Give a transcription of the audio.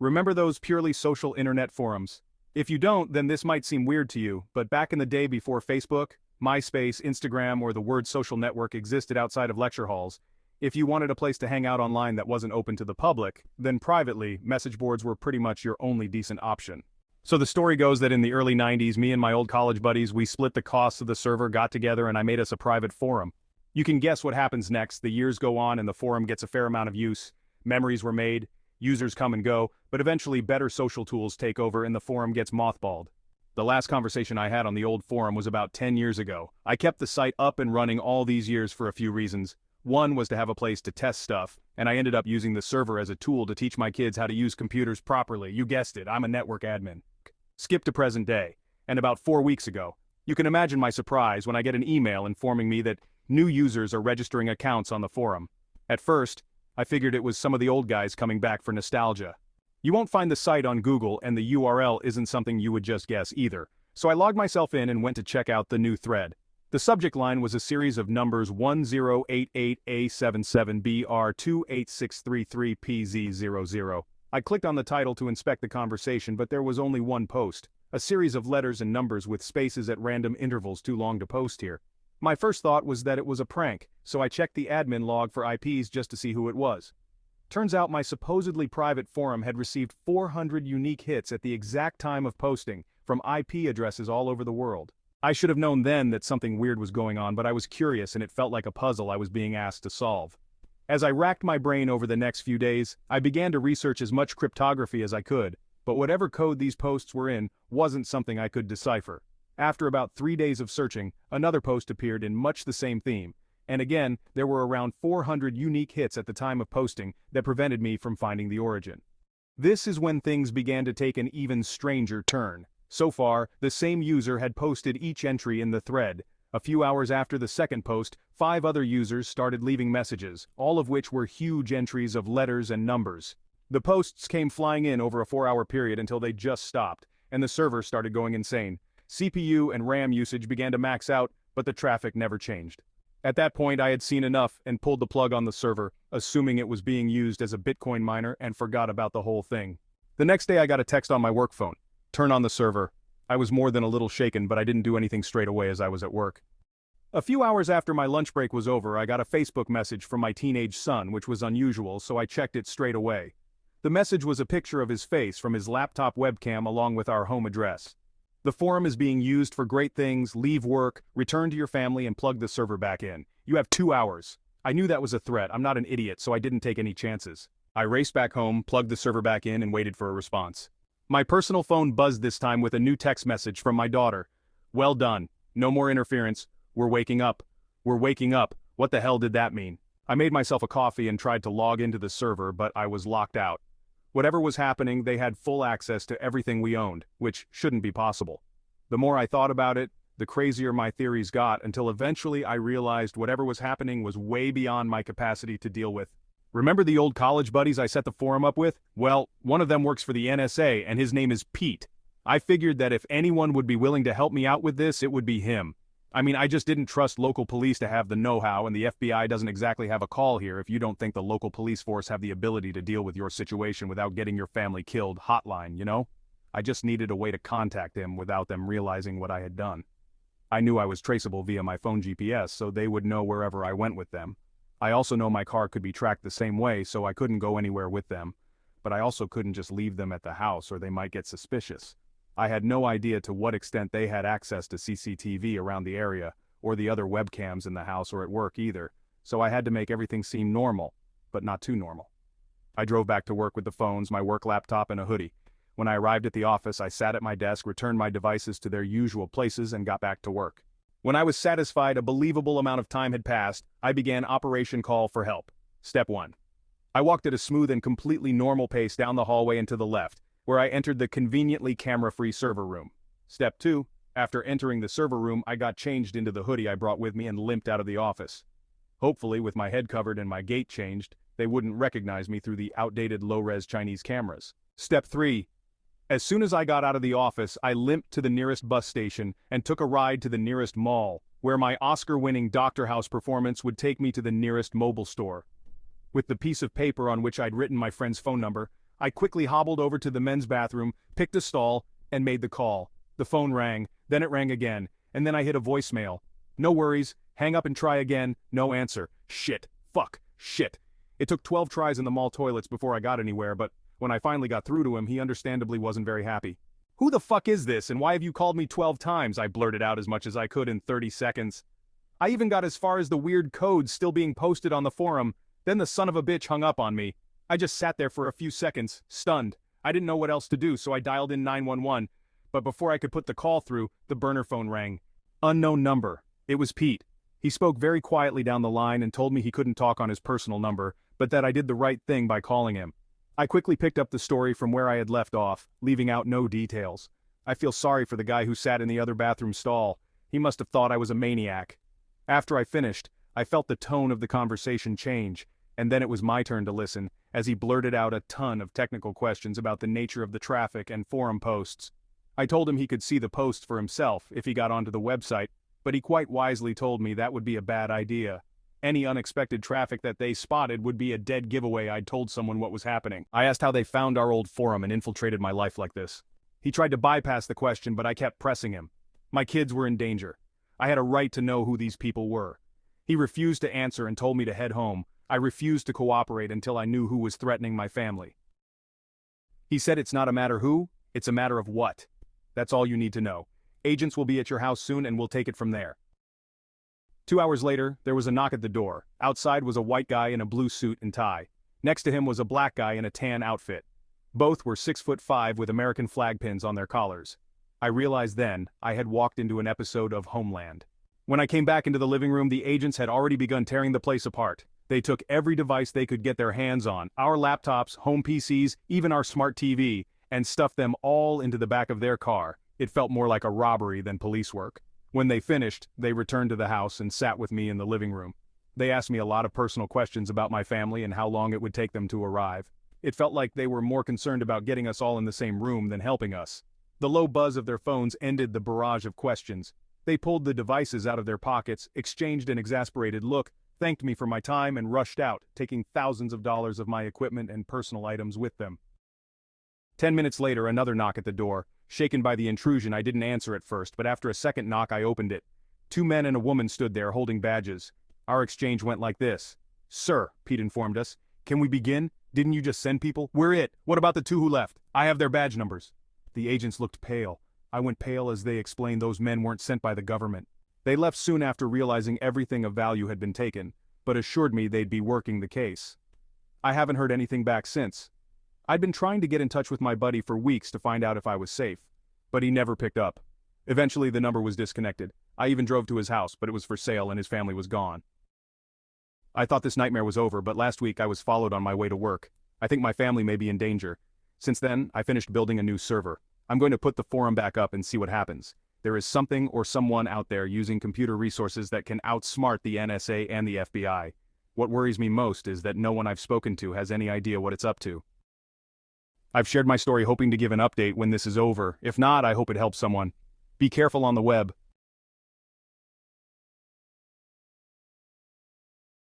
Remember those purely social internet forums? If you don't, then this might seem weird to you, but back in the day before Facebook, MySpace, Instagram, or the word social network existed outside of lecture halls, if you wanted a place to hang out online that wasn't open to the public, then privately, message boards were pretty much your only decent option. So the story goes that in the early 90s, me and my old college buddies, we split the costs of the server, got together, and I made us a private forum. You can guess what happens next. The years go on and the forum gets a fair amount of use. Memories were made, users come and go, but eventually better social tools take over and the forum gets mothballed. The last conversation I had on the old forum was about 10 years ago. I kept the site up and running all these years for a few reasons. One was to have a place to test stuff, and I ended up using the server as a tool to teach my kids how to use computers properly. You guessed it, I'm a network admin. Skip to present day, and about 4 weeks ago, you can imagine my surprise when I get an email informing me that new users are registering accounts on the forum. At first, I figured it was some of the old guys coming back for nostalgia. You won't find the site on Google and the URL isn't something you would just guess either, so I logged myself in and went to check out the new thread. The subject line was a series of numbers 1088A77BR28633PZ00. I clicked on the title to inspect the conversation, but there was only one post, a series of letters and numbers with spaces at random intervals too long to post here. My first thought was that it was a prank, so I checked the admin log for IPs just to see who it was. Turns out my supposedly private forum had received 400 unique hits at the exact time of posting, from IP addresses all over the world. I should have known then that something weird was going on, but I was curious and it felt like a puzzle I was being asked to solve. As I racked my brain over the next few days, I began to research as much cryptography as I could, but whatever code these posts were in wasn't something I could decipher. After about 3 days of searching, another post appeared in much the same theme, and again, there were around 400 unique hits at the time of posting that prevented me from finding the origin. This is when things began to take an even stranger turn. So far, the same user had posted each entry in the thread. A few hours after the second post, 5 other users started leaving messages, all of which were huge entries of letters and numbers. The posts came flying in over a 4-hour period until they just stopped, and the server started going insane. CPU and RAM usage began to max out, but the traffic never changed. At that point, I had seen enough and pulled the plug on the server, assuming it was being used as a Bitcoin miner, and forgot about the whole thing. The next day I got a text on my work phone. Turn on the server. I was more than a little shaken, but I didn't do anything straight away as I was at work. A few hours after my lunch break was over, I got a Facebook message from my teenage son, which was unusual, so I checked it straight away. The message was a picture of his face from his laptop webcam along with our home address. The forum is being used for great things. Leave work, return to your family, and plug the server back in. You have 2 hours. I knew that was a threat. I'm not an idiot, so I didn't take any chances. I raced back home, plugged the server back in, and waited for a response. My personal phone buzzed this time with a new text message from my daughter. Well done. No more interference. We're waking up. We're waking up. What the hell did that mean? I made myself a coffee and tried to log into the server, but I was locked out. Whatever was happening, they had full access to everything we owned, which shouldn't be possible. The more I thought about it, the crazier my theories got, until eventually I realized whatever was happening was way beyond my capacity to deal with. Remember the old college buddies I set the forum up with? Well, one of them works for the NSA, and his name is Pete. I figured that if anyone would be willing to help me out with this, it would be him. I mean, I just didn't trust local police to have the know-how, and the FBI doesn't exactly have a call here if you don't think the local police force have the ability to deal with your situation without getting your family killed hotline, you know? I just needed a way to contact him without them realizing what I had done. I knew I was traceable via my phone GPS, so they would know wherever I went with them. I also know my car could be tracked the same way, so I couldn't go anywhere with them. But I also couldn't just leave them at the house or they might get suspicious. I had no idea to what extent they had access to CCTV around the area, or the other webcams in the house or at work either, so I had to make everything seem normal, but not too normal. I drove back to work with the phones, my work laptop, and a hoodie. When I arrived at the office, I sat at my desk, returned my devices to their usual places, and got back to work. When I was satisfied a believable amount of time had passed, I began Operation Call for Help. Step 1. I walked at a smooth and completely normal pace down the hallway and to the left, where I entered the conveniently camera-free server room. Step 2. After entering the server room, I got changed into the hoodie I brought with me and limped out of the office. Hopefully, with my head covered and my gait changed, they wouldn't recognize me through the outdated low-res Chinese cameras. Step 3. As soon as I got out of the office, I limped to the nearest bus station and took a ride to the nearest mall, where my Oscar-winning Doctor House performance would take me to the nearest mobile store. With the piece of paper on which I'd written my friend's phone number, I quickly hobbled over to the men's bathroom, picked a stall, and made the call. The phone rang, then it rang again, and then I hit a voicemail. No worries, hang up and try again, no answer. Shit, fuck, shit. It took 12 tries in the mall toilets before I got anywhere, but when I finally got through to him, he understandably wasn't very happy. "Who the fuck is this, and why have you called me 12 times?" I blurted out as much as I could in 30 seconds. I even got as far as the weird codes still being posted on the forum, then the son of a bitch hung up on me. I just sat there for a few seconds, stunned. I didn't know what else to do, so I dialed in 911, but before I could put the call through, the burner phone rang. Unknown number. It was Pete. He spoke very quietly down the line and told me he couldn't talk on his personal number, but that I did the right thing by calling him. I quickly picked up the story from where I had left off, leaving out no details. I feel sorry for the guy who sat in the other bathroom stall. He must have thought I was a maniac. After I finished, I felt the tone of the conversation change, and then it was my turn to listen, as he blurted out a ton of technical questions about the nature of the traffic and forum posts. I told him he could see the posts for himself if he got onto the website, but he quite wisely told me that would be a bad idea. Any unexpected traffic that they spotted would be a dead giveaway I'd told someone what was happening. I asked how they found our old forum and infiltrated my life like this. He tried to bypass the question, but I kept pressing him. My kids were in danger. I had a right to know who these people were. He refused to answer and told me to head home. I refused to cooperate until I knew who was threatening my family. He said it's not a matter who, it's a matter of what. That's all you need to know. Agents will be at your house soon and we'll take it from there. 2 hours later, there was a knock at the door. Outside was a white guy in a blue suit and tie. Next to him was a black guy in a tan outfit. Both were 6'5" with American flag pins on their collars. I realized then I had walked into an episode of Homeland. When I came back into the living room, the agents had already begun tearing the place apart. They took every device they could get their hands on, our laptops, home PCs, even our smart TV, and stuffed them all into the back of their car. It felt more like a robbery than police work. When they finished, they returned to the house and sat with me in the living room. They asked me a lot of personal questions about my family and how long it would take them to arrive. It felt like they were more concerned about getting us all in the same room than helping us. The low buzz of their phones ended the barrage of questions. They pulled the devices out of their pockets, exchanged an exasperated look, thanked me for my time and rushed out, taking thousands of dollars of my equipment and personal items with them. 10 minutes later, another knock at the door. Shaken by the intrusion, I didn't answer at first, but after a second knock, I opened it. 2 men and a woman stood there holding badges. Our exchange went like this. "Sir," Pete informed us, "can we begin? Didn't you just send people?" "We're it. What about the 2 who left? I have their badge numbers." The agents looked pale. I went pale as they explained those men weren't sent by the government. They left soon after realizing everything of value had been taken, but assured me they'd be working the case. I haven't heard anything back since. I'd been trying to get in touch with my buddy for weeks to find out if I was safe, but he never picked up. Eventually the number was disconnected. I even drove to his house, but it was for sale and his family was gone. I thought this nightmare was over, but last week I was followed on my way to work. I think my family may be in danger. Since then, I finished building a new server. I'm going to put the forum back up and see what happens. There is something or someone out there using computer resources that can outsmart the NSA and the FBI. What worries me most is that no one I've spoken to has any idea what it's up to. I've shared my story hoping to give an update when this is over. If not, I hope it helps someone. Be careful on the web.